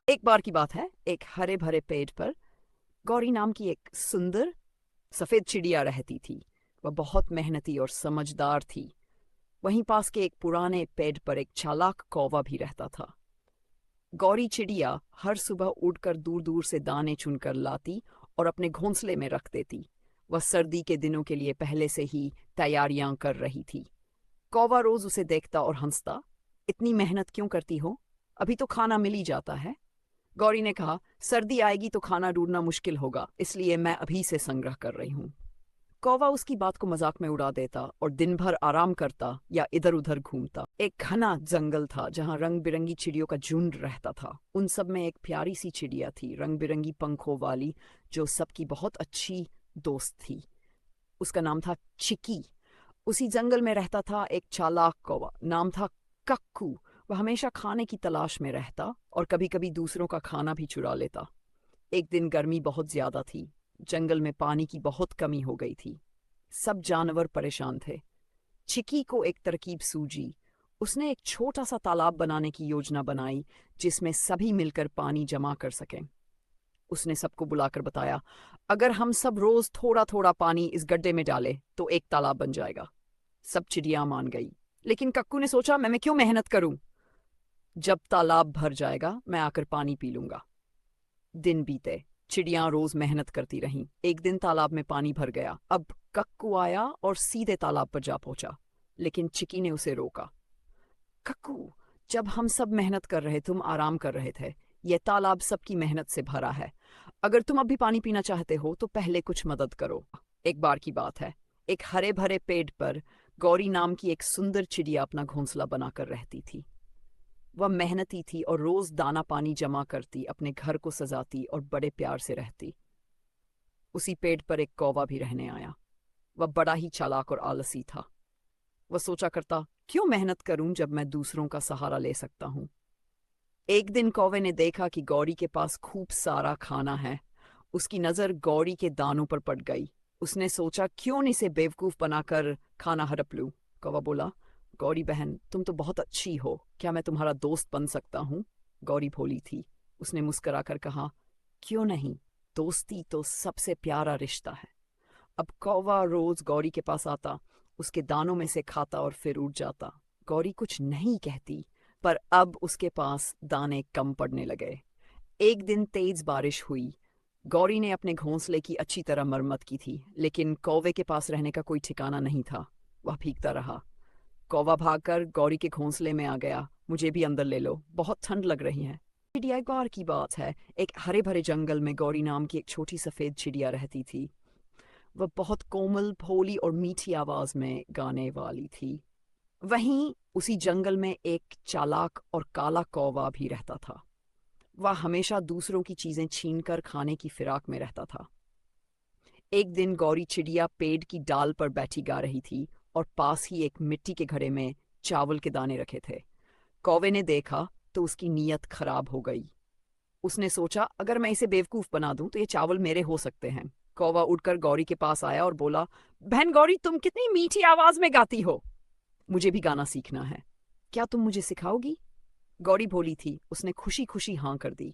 एक बार की बात है, एक हरे भरे पेड़ पर गौरी नाम की एक सुंदर सफेद चिड़िया रहती थी। वह बहुत मेहनती और समझदार थी। वहीं पास के एक पुराने पेड़ पर एक चालाक कौवा भी रहता था। गौरी चिड़िया हर सुबह उड़कर दूर दूर से दाने चुनकर लाती और अपने घोंसले में रख देती। वह सर्दी के दिनों के लिए पहले से ही तैयारियां कर रही थी। कौवा रोज उसे देखता और हंसता। इतनी मेहनत क्यों करती हो? अभी तो खाना मिल ही जाता है। गौरी ने कहा, सर्दी आएगी तो खाना ढूंढना मुश्किल होगा, इसलिए मैं अभी से संग्रह कर रही हूँ। कौवा उसकी बात को मजाक में उड़ा देता और दिन भर आराम करता या इधर उधर घूमता। एक घना जंगल था जहाँ रंग बिरंगी चिड़ियों का झुंड रहता था। उन सब में एक प्यारी सी चिड़िया थी, रंग बिरंगी पंखों वाली, जो सबकी बहुत अच्छी दोस्त थी। उसका नाम था चिकी। उसी जंगल में रहता था एक चालाक कौवा, नाम था कक्कू। वह हमेशा खाने की तलाश में रहता और कभी कभी दूसरों का खाना भी चुरा लेता। एक दिन गर्मी बहुत ज्यादा थी। जंगल में पानी की बहुत कमी हो गई थी। सब जानवर परेशान थे। चिकी को एक तरकीब सूझी। उसने एक छोटा सा तालाब बनाने की योजना बनाई, जिसमें सभी मिलकर पानी जमा कर सकें। उसने सबको बुलाकर बताया, अगर हम सब रोज थोड़ा थोड़ा पानी इस गड्ढे में डालें तो एक तालाब बन जाएगा। सब चिड़िया मान गई, लेकिन कक्कू ने सोचा, मैं क्यों मेहनत करूं? जब तालाब भर जाएगा मैं आकर पानी पी लूंगा। दिन बीते। चिड़ियां रोज मेहनत करती रहीं। एक दिन तालाब में पानी भर गया। अब कक्कू आया और सीधे तालाब पर जा पहुंचा, लेकिन चिकी ने उसे रोका। कक्कू, जब हम सब मेहनत कर रहे तुम आराम कर रहे थे। यह तालाब सबकी मेहनत से भरा है। अगर तुम अभी पानी पीना चाहते हो तो पहले कुछ मदद करो। एक बार की बात है, एक हरे भरे पेड़ पर गौरी नाम की एक सुंदर चिड़िया अपना घोंसला बनाकर रहती थी। वह मेहनती थी और रोज दाना पानी जमा करती, अपने घर को सजाती और बड़े प्यार से रहती। उसी पेड़ पर एक कौवा भी रहने आया। वह बड़ा ही चालाक और आलसी था। वह सोचा करता, क्यों मेहनत करूं जब मैं दूसरों का सहारा ले सकता हूं। एक दिन कौवे ने देखा कि गौरी के पास खूब सारा खाना है। उसकी नजर गौरी के दानों पर पड़ गई। उसने सोचा, क्यों न इसे बेवकूफ बनाकर खाना हड़प लूं। कौवा बोला, गौरी बहन, तुम तो बहुत अच्छी हो, क्या मैं तुम्हारा दोस्त बन सकता हूँ? गौरी भोली थी। उसने मुस्कुराकर कहा, क्यों नहीं, दोस्ती तो सबसे प्यारा रिश्ता है। अब कौवा रोज गौरी के पास आता, उसके दानों में से खाता और फिर उड़ जाता। गौरी कुछ नहीं कहती, पर अब उसके पास दाने कम पड़ने लगे। एक दिन तेज बारिश हुई। गौरी ने अपने घोंसले की अच्छी तरह मरम्मत की थी, लेकिन कौवे के पास रहने का कोई ठिकाना नहीं था। वह भीगता रहा। कौवा भागकर गौरी के घोंसले में आ गया। मुझे भी अंदर ले लो, बहुत ठंड लग रही है। चिड़िया, एक बार की बात है, एक हरे भरे जंगल में गौरी नाम की एक छोटी सफेद चिड़िया रहती थी। वह बहुत कोमल, भोली और मीठी आवाज में गाने वाली थी। वहीं उसी जंगल में एक चालाक और काला कौवा भी रहता था। वह हमेशा दूसरों की चीजें छीनकर खाने की फिराक में रहता था। एक दिन गौरी चिड़िया पेड़ की डाल पर बैठी गा रही थी और पास ही एक मिट्टी के घड़े में चावल के दाने रखे थे। कौवे ने देखा तो उसकी नीयत खराब हो गई। उसने सोचा, अगर मैं इसे बेवकूफ बना दूं तो ये चावल मेरे हो सकते हैं। कौवा उठकर गौरी के पास आया और बोला, बहन गौरी, तुम कितनी मीठी आवाज में गाती हो। मुझे भी गाना सीखना है, क्या तुम मुझे सिखाओगी? गौरी भोली थी, उसने खुशी खुशी हाँ कर दी।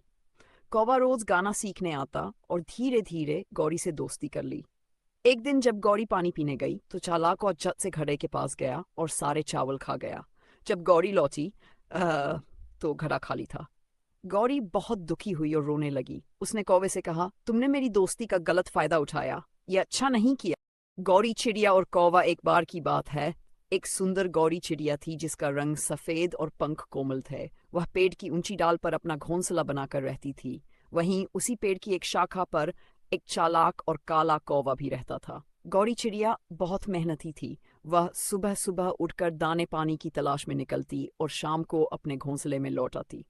कौवा रोज गाना सीखने आता और धीरे धीरे गौरी से दोस्ती कर ली। एक दिन जब गौरी पानी पीने गई तो चालाक और झट से घड़े के पास गया और सारे चावल खा गया। जब गौरी लौटी तो घड़ा खाली था। गौरी बहुत दुखी हुई और रोने लगी। उसने कौवे से कहा, तुमने मेरी दोस्ती का गलत फायदा उठाया, यह अच्छा नहीं किया। गौरी चिड़िया और कौवा, एक बार की बात है, एक सुंदर गौरी चिड़िया थी जिसका रंग सफेद और पंख कोमल थे। वह पेड़ की ऊंची डाल पर अपना घोंसला बनाकर रहती थी। वहीं उसी पेड़ की एक शाखा पर एक चालाक और काला कौवा भी रहता था। गौरी चिड़िया बहुत मेहनती थी। वह सुबह सुबह उठकर दाने पानी की तलाश में निकलती और शाम को अपने घोंसले में लौट आती।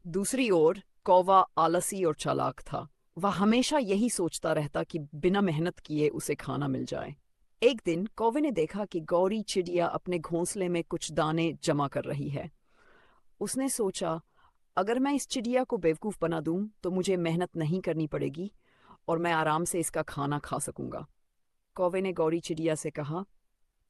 दूसरी ओर कौवा आलसी और चालाक था। वह हमेशा यही सोचता रहता कि बिना मेहनत किए उसे खाना मिल जाए। एक दिन कौवे ने देखा कि गौरी चिड़िया अपने घोंसले में कुछ दाने जमा कर रही है। उसने सोचा, अगर मैं इस चिड़िया को बेवकूफ बना दूं तो मुझे मेहनत नहीं करनी पड़ेगी और मैं आराम से इसका खाना खा सकूंगा। कौवे ने गौरी चिड़िया से कहा,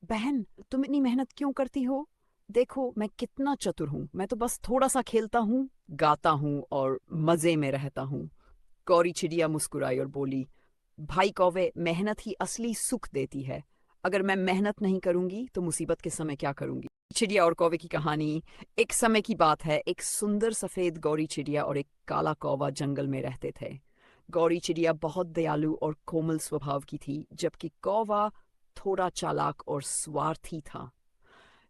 बहन, तुम इतनी मेहनत क्यों करती हो? देखो मैं कितना चतुर हूँ, मैं तो बस थोड़ा सा खेलता हूँ, गाता हूँ और मज़े में रहता हूँ। गौरी चिड़िया मुस्कुराई और बोली, भाई कौवे, मेहनत ही असली सुख देती है। अगर मैं मेहनत नहीं करूंगी तो मुसीबत के समय क्या करूंगी। चिड़िया और कौवे की कहानी। एक समय की बात है, एक सुंदर सफेद गौरी चिड़िया और एक काला कौवा जंगल में रहते थे। गौरी चिड़िया बहुत दयालु और कोमल स्वभाव की थी, जबकि कौवा थोड़ा चालाक और स्वार्थी था।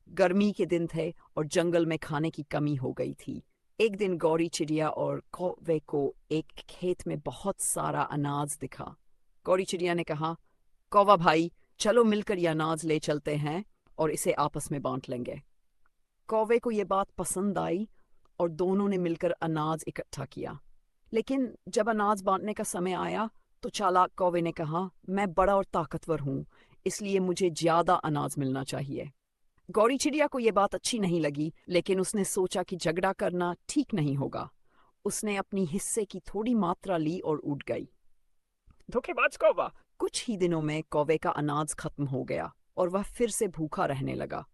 गर्मी के दिन थे और जंगल में खाने की कमी हो गई थी। एक दिन गौरी चिड़िया और कौवे को एक खेत में बहुत सारा अनाज दिखा। गौरी चिड़िया ने कहा, कौवा भाई, चलो मिलकर यह अनाज ले चलते हैं और इसे आपस में बांट लेंगे। कौवे को यह बात पसंद आई और दोनों ने मिलकर अनाज इकट्ठा किया। लेकिन जब अनाज बांटने का समय आया तो चालाक कौवे ने कहा, मैं बड़ा और ताकतवर हूँ, इसलिए मुझे ज्यादा अनाज मिलना चाहिए। गौरी चिड़िया को यह बात अच्छी नहीं लगी, लेकिन उसने सोचा कि झगड़ा करना ठीक नहीं होगा। उसने अपनी हिस्से की थोड़ी मात्रा ली और उड़ गई। धोखेबाज कौवा। कुछ ही दिनों में कौवे का अनाज खत्म हो गया और वह फिर से भूखा रहने लगा।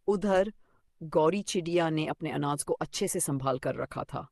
उधर गौरी चिड़िया ने अपने अनाज को अच्छे से संभाल कर रखा था।